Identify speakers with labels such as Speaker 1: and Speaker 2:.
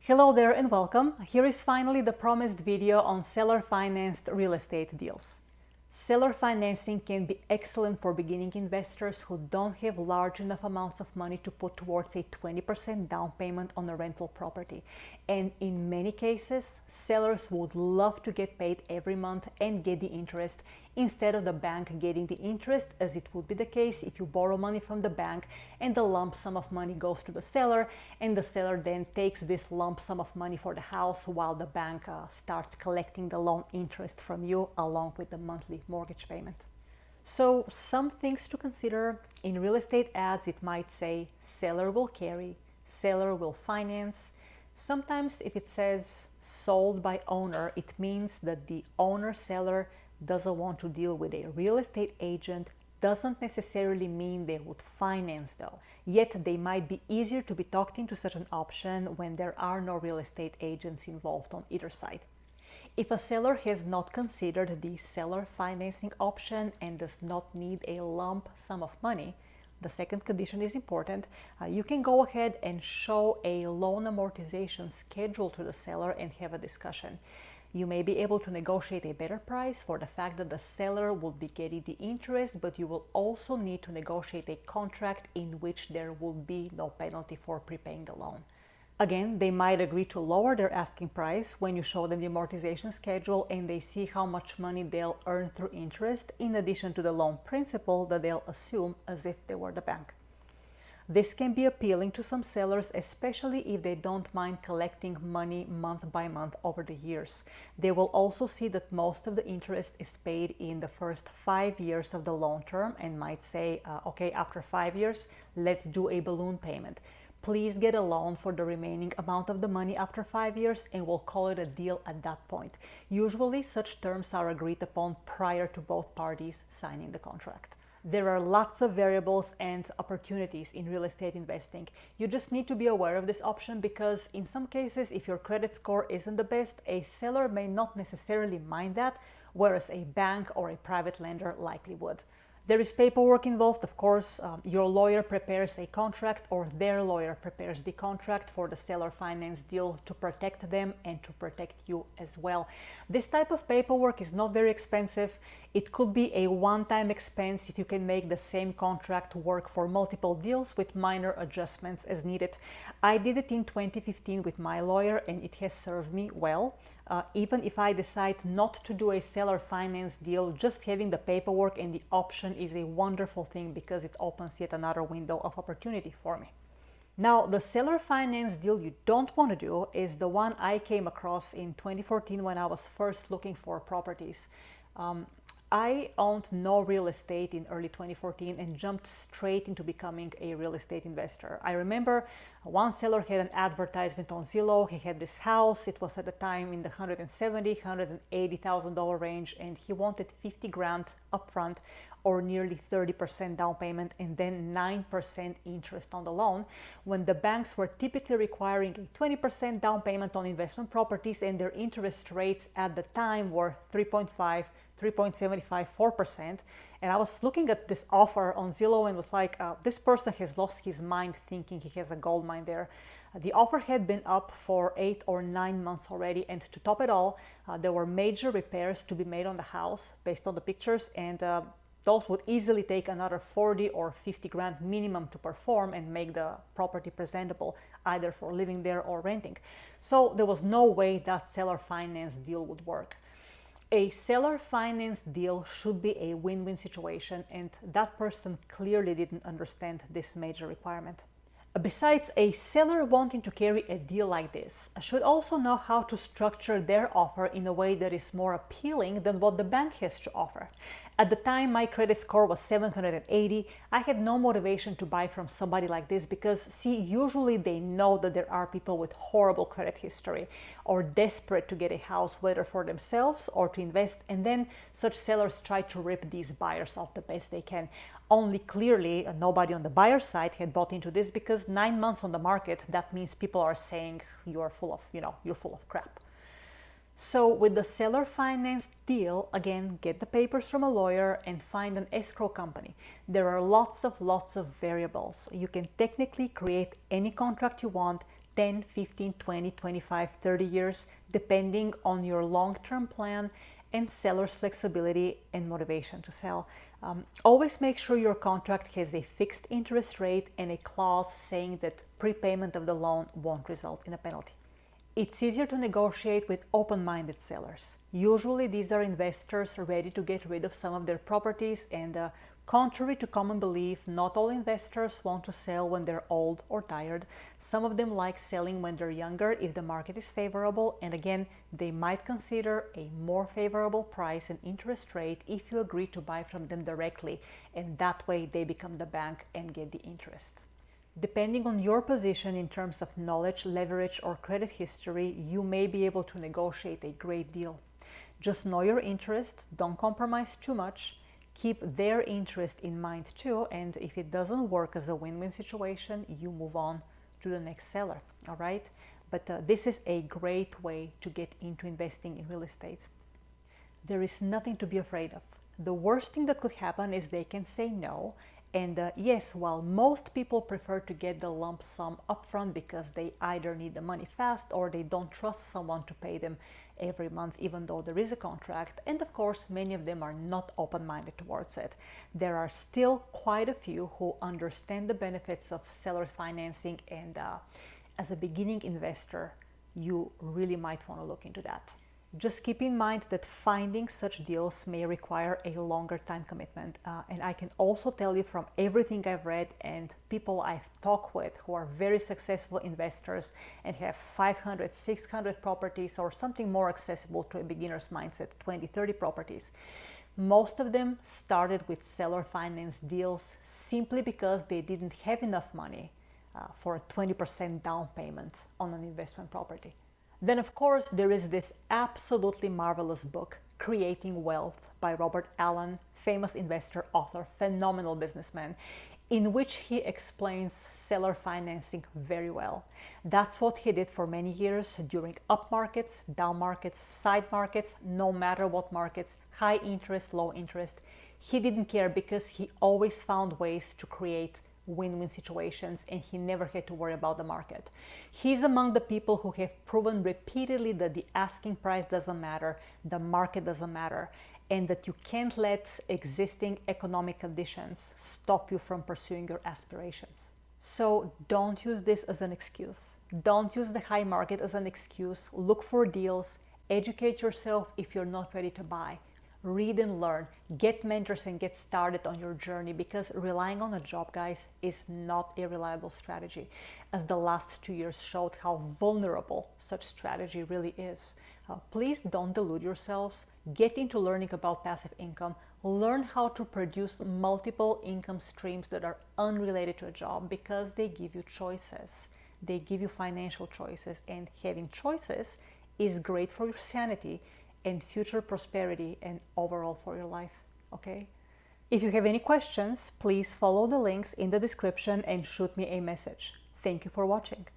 Speaker 1: Hello there and welcome. Here is finally the promised video on seller-financed real estate deals. Seller financing can be excellent for beginning investors who don't have large enough amounts of money to put towards a 20% down payment on a rental property. And in many cases, sellers would love to get paid every month and get the interest instead of the bank getting the interest, as it would be the case if you borrow money from the bank and the lump sum of money goes to the seller, and the seller then takes this lump sum of money for the house while the bank starts collecting the loan interest from you along with the monthly mortgage payment. So some things to consider. In real estate ads it might say seller will carry, seller will finance. Sometimes if it says sold by owner, it means that the owner-seller doesn't want to deal with a real estate agent. Doesn't necessarily mean they would finance though. Yet they might be easier to be talked into such an option when there are no real estate agents involved on either side. If a seller has not considered the seller financing option and does not need a lump sum of money, the second condition is important. You can go ahead and show a loan amortization schedule to the seller and have a discussion. You may be able to negotiate a better price for the fact that the seller will be getting the interest, but you will also need to negotiate a contract in which there will be no penalty for prepaying the loan. Again, they might agree to lower their asking price when you show them the amortization schedule and they see how much money they'll earn through interest in addition to the loan principal that they'll assume as if they were the bank. This can be appealing to some sellers, especially if they don't mind collecting money month by month over the years. They will also see that most of the interest is paid in the first 5 years of the loan term and might say, okay, after 5 years, let's do a balloon payment. Please get a loan for the remaining amount of the money after 5 years and we'll call it a deal at that point. Usually such terms are agreed upon prior to both parties signing the contract. There are lots of variables and opportunities in real estate investing. You just need to be aware of this option because in some cases, if your credit score isn't the best, a seller may not necessarily mind that, whereas a bank or a private lender likely would. There is paperwork involved, of course. Your lawyer prepares a contract or their lawyer prepares the contract for the seller finance deal to protect them and to protect you as well. This type of paperwork is not very expensive. It could be a one-time expense if you can make the same contract work for multiple deals with minor adjustments as needed. I did it in 2015 with my lawyer and it has served me well. Even if I decide not to do a seller finance deal, just having the paperwork and the option is a wonderful thing because it opens yet another window of opportunity for me. Now, the seller finance deal you don't want to do is the one I came across in 2014 when I was first looking for properties. I owned no real estate in early 2014 and jumped straight into becoming a real estate investor. I remember one seller had an advertisement on Zillow. He had this house. It was at the time in the $170,000, $180,000 range, and he wanted 50 grand upfront or nearly 30% down payment and then 9% interest on the loan, when the banks were typically requiring a 20% down payment on investment properties and their interest rates at the time were 3.5, 3.75, 4%. And I was looking at this offer on Zillow and was like, this person has lost his mind thinking he has a gold mine there. The offer had been up for 8 or 9 months already, and to top it all, there were major repairs to be made on the house based on the pictures, and those would easily take another 40 or 50 grand minimum to perform and make the property presentable, either for living there or renting. So there was no way that seller finance deal would work. A seller finance deal should be a win-win situation, and that person clearly didn't understand this major requirement. Besides, a seller wanting to carry a deal like this should also know how to structure their offer in a way that is more appealing than what the bank has to offer. At the time, my credit score was 780. I had no motivation to buy from somebody like this because, see, usually they know that there are people with horrible credit history or desperate to get a house, whether for themselves or to invest, and then such sellers try to rip these buyers off the best they can. Only clearly, nobody on the buyer side had bought into this because 9 months on the market, that means people are saying you're full of crap. So with the seller finance deal, again, get the papers from a lawyer and find an escrow company. There are lots of variables. You can technically create any contract you want, 10, 15, 20, 25, 30 years, depending on your long-term plan and seller's flexibility and motivation to sell. Always make sure your contract has a fixed interest rate and a clause saying that prepayment of the loan won't result in a penalty. It's easier to negotiate with open-minded sellers. Usually these are investors ready to get rid of some of their properties, and contrary to common belief, not all investors want to sell when they're old or tired. Some of them like selling when they're younger if the market is favorable, and again, they might consider a more favorable price and interest rate if you agree to buy from them directly, and that way they become the bank and get the interest. Depending on your position in terms of knowledge, leverage, or credit history, you may be able to negotiate a great deal. Just know your interest, don't compromise too much, keep their interest in mind too, and if it doesn't work as a win-win situation, you move on to the next seller, all right? But this is a great way to get into investing in real estate. There is nothing to be afraid of. The worst thing that could happen is they can say no. And yes, while most people prefer to get the lump sum upfront because they either need the money fast or they don't trust someone to pay them every month, even though there is a contract, and of course many of them are not open-minded towards it, there are still quite a few who understand the benefits of seller financing, and as a beginning investor, you really might want to look into that. Just keep in mind that finding such deals may require a longer time commitment. And I can also tell you from everything I've read and people I've talked with who are very successful investors and have 500, 600 properties, or something more accessible to a beginner's mindset, 20, 30 properties. Most of them started with seller finance deals simply because they didn't have enough money for a 20% down payment on an investment property. Then, of course, there is this absolutely marvelous book, Creating Wealth, by Robert Allen, famous investor, author, phenomenal businessman, in which he explains seller financing very well. That's what he did for many years during up markets, down markets, side markets, no matter what markets, high interest, low interest. He didn't care because he always found ways to create win-win situations, and he never had to worry about the market. He's among the people who have proven repeatedly that the asking price doesn't matter, the market doesn't matter, and that you can't let existing economic conditions stop you from pursuing your aspirations. So don't use this as an excuse. Don't use the high market as an excuse. Look for deals, educate yourself if you're not ready to buy. Read and learn, get mentors, and get started on your journey, because relying on a job, guys, is not a reliable strategy, as the last 2 years showed how vulnerable such strategy really is. Please don't delude yourselves. Get into learning about passive income. Learn how to produce multiple income streams that are unrelated to a job, because they give you choices. They give you financial choices, and having choices is great for your sanity and future prosperity and overall for your life, okay? If you have any questions, please follow the links in the description and shoot me a message. Thank you for watching.